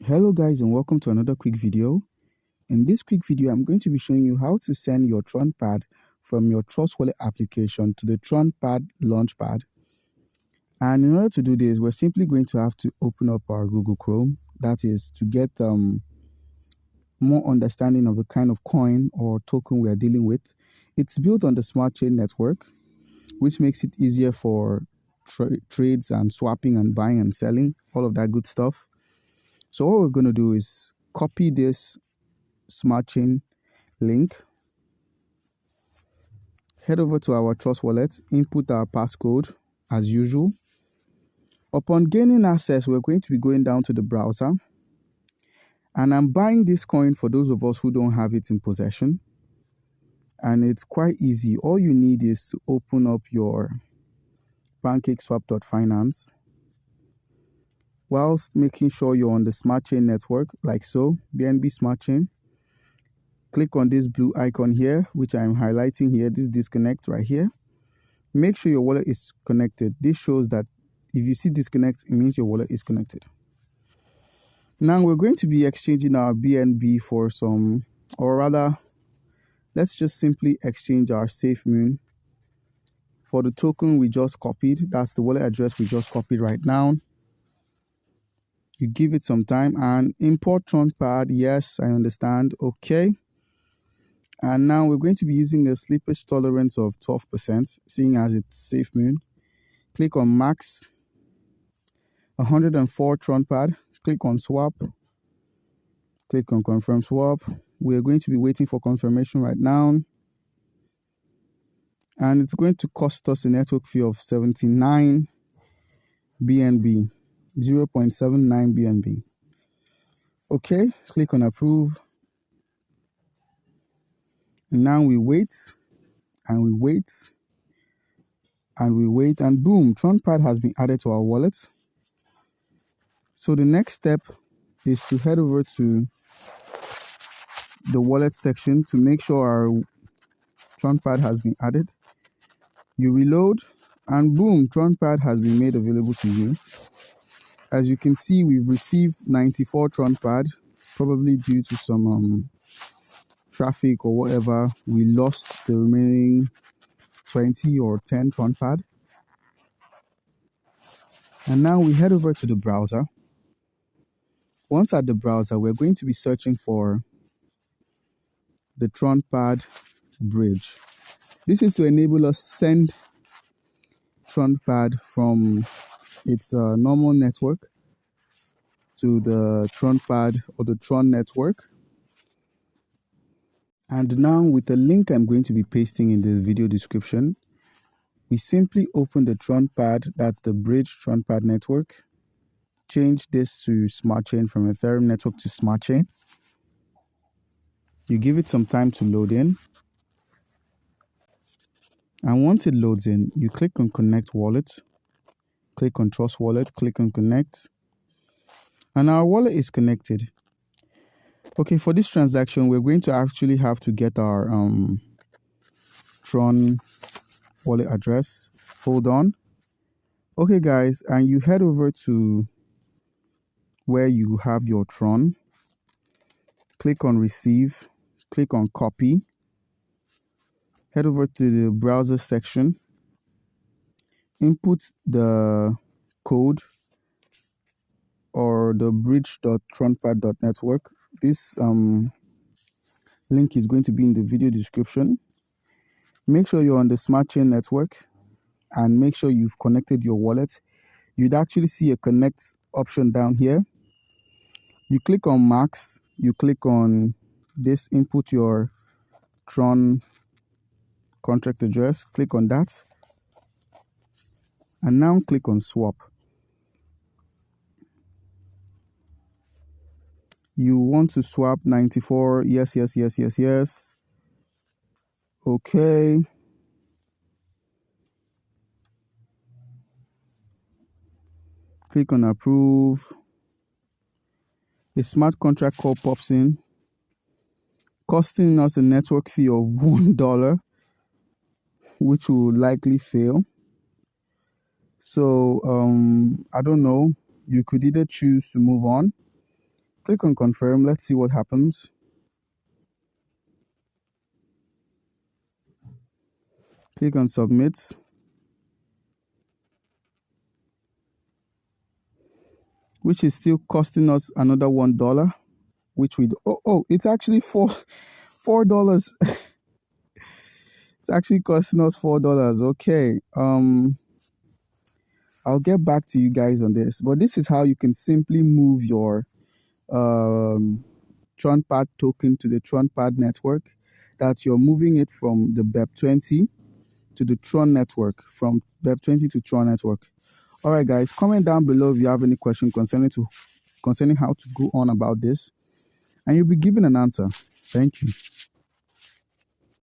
Hello guys, and welcome to another quick video. In this quick video, I'm going to be showing you how to send your Tronpad from your Trust Wallet application to the Tronpad Launchpad. And in order to do this, we're simply going to have to open up our Google Chrome. That is to get more understanding of the kind of coin or token we are dealing with. It's built on the Smart Chain network, which makes it easier for trades and swapping and buying and selling, all of that good stuff. So what we're going to do is copy this Smart Chain link, head over to our Trust Wallet, input our passcode as usual. Upon gaining access, we're going to be going down to the browser, and I'm buying this coin for those of us who don't have it in possession. And it's quite easy. All you need is to open up your Pancakeswap.finance whilst making sure you're on the Smart Chain network, like so, BNB Smart Chain. Click on this blue icon here, which I'm highlighting here, this disconnect right here. Make sure your wallet is connected. This shows that if you see disconnect, it means your wallet is connected. Now we're going to be exchanging our BNB for some, or rather, let's just simply exchange our SafeMoon for the token we just copied. That's the wallet address we just copied right now. You give it some time and import Tronpad. Yes, I understand. Okay. And now we're going to be using a slippage tolerance of 12%, seeing as it's SafeMoon. Click on Max, 104 Tronpad. Click on Swap. Click on Confirm Swap. We're going to be waiting for confirmation right now. And it's going to cost us a network fee of 79 BNB, 0.79 BNB. Okay, click on Approve. And now we wait, and we wait, and we wait, and boom, Tronpad has been added to our wallet. So the next step is to head over to the wallet section to make sure our Tronpad has been added. You reload, and boom, Tronpad has been made available to you. As you can see, we've received 94 Tronpad, probably due to some traffic or whatever. We lost the remaining 20 or 10 Tronpad. And now we head over to the browser. Once at the browser, we're going to be searching for the Tronpad bridge. This is to enable us send Tronpad from its normal network to the Tronpad or the Tron network. And now with the link I'm going to be pasting in the video description, we simply open the Tronpad, that's the bridge Tronpad network. Change this to Smart Chain from Ethereum network to Smart Chain. You give it some time to load in. And once it loads in, you click on Connect Wallet, click on Trust Wallet, click on Connect. And our wallet is connected. Okay, for this transaction, we're going to actually have to get our Tron wallet address. Hold on. Okay, guys, and you head over to where you have your Tron. Click on Receive. Click on Copy. Head over to the browser section. Input the code or the bridge.tronpad.network. This link is going to be in the video description. Make sure you're on the Smart Chain network and make sure you've connected your wallet. You'd actually see a connect option down here. You click on Max, you click on this, input your Tron contract address, click on that, and now click on Swap. You want to swap 94, yes. Okay. Click on Approve. A smart contract call pops in, costing us a network fee of $1, which will likely fail. So I don't know. You could either choose to move on Click on confirm. Let's see what happens. Click on submit. Which is still costing us another $1, which we it's actually $4. It's actually costing us $4. Okay. I'll get back to you guys on this, but this is how you can simply move your Tronpad token to the Tronpad network. That you're moving it from the BEP20 to the Tron network, from BEP20 to Tron network. All right, guys, comment down below if you have any question concerning how to go on about this, and you'll be given an answer. Thank you.